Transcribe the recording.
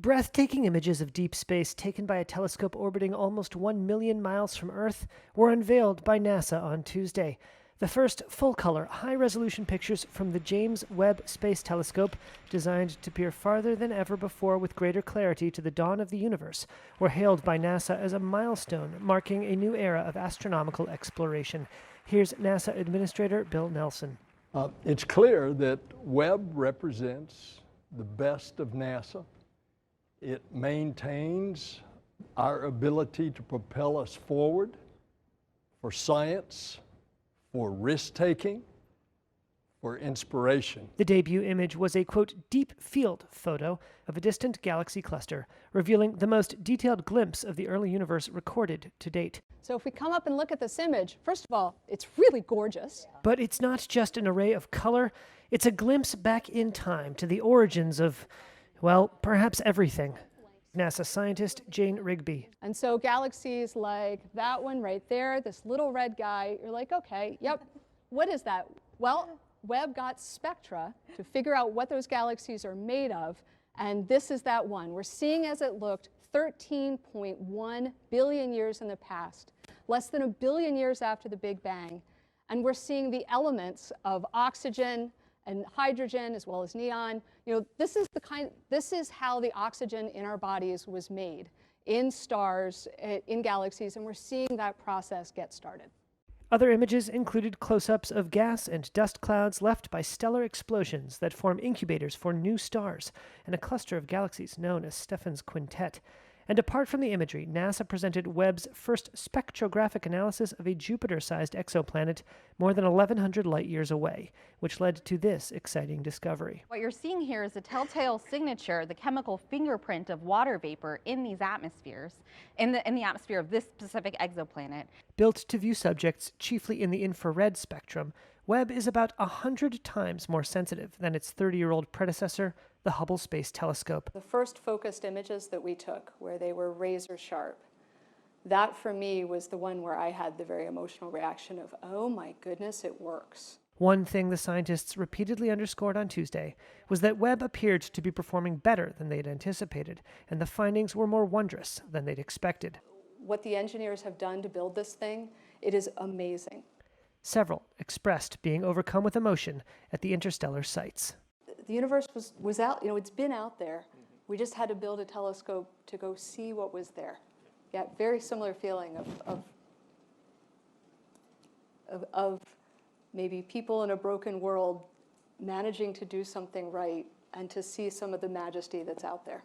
Breathtaking images of deep space taken by a telescope orbiting almost 1 million miles from Earth were unveiled by NASA on Tuesday. The first full-color, high-resolution pictures from the James Webb Space Telescope, designed to peer farther than ever before with greater clarity to the dawn of the universe, were hailed by NASA as a milestone marking a new era of astronomical exploration. Here's NASA Administrator Bill Nelson. It's clear that Webb represents the best of NASA. It maintains our ability to propel us forward for science, for risk-taking, for inspiration. The debut image was a, quote, deep field photo of a distant galaxy cluster, revealing the most detailed glimpse of the early universe recorded to date. So if we come up and look at this image, first of all, it's really gorgeous. But it's not just an array of color, it's a glimpse back in time to the origins of, well, perhaps everything. NASA scientist Jane Rigby. And so galaxies like that one right there, this little red guy, you're like, okay, yep, what is that? Well, Webb got spectra to figure out what those galaxies are made of, and this is that one. We're seeing as it looked 13.1 billion years in the past, less than 1 billion years after the Big Bang, and we're seeing the elements of oxygen and hydrogen as well as neon. You know, this is how the oxygen in our bodies was made in stars, in galaxies, and we're seeing that process get started. Other images included close-ups of gas and dust clouds left by stellar explosions that form incubators for new stars and a cluster of galaxies known as Stephan's Quintet. And apart from the imagery, NASA presented Webb's first spectrographic analysis of a Jupiter-sized exoplanet more than 1,100 light-years away, which led to this exciting discovery. What you're seeing here is a telltale signature, the chemical fingerprint of water vapor in these atmospheres, in the atmosphere of this specific exoplanet. Built to view subjects chiefly in the infrared spectrum, Webb is about 100 times more sensitive than its 30-year-old predecessor, the Hubble Space Telescope. The first focused images that we took, where they were razor sharp, that for me was the one where I had the very emotional reaction of, oh my goodness, it works. One thing the scientists repeatedly underscored on Tuesday was that Webb appeared to be performing better than they'd anticipated, and the findings were more wondrous than they'd expected. What the engineers have done to build this thing, it is amazing. Several expressed being overcome with emotion at the interstellar sights. The universe was out, you know, it's been out there. We just had to build a telescope to go see what was there. Yeah, very similar feeling of maybe people in a broken world managing to do something right and to see some of the majesty that's out there.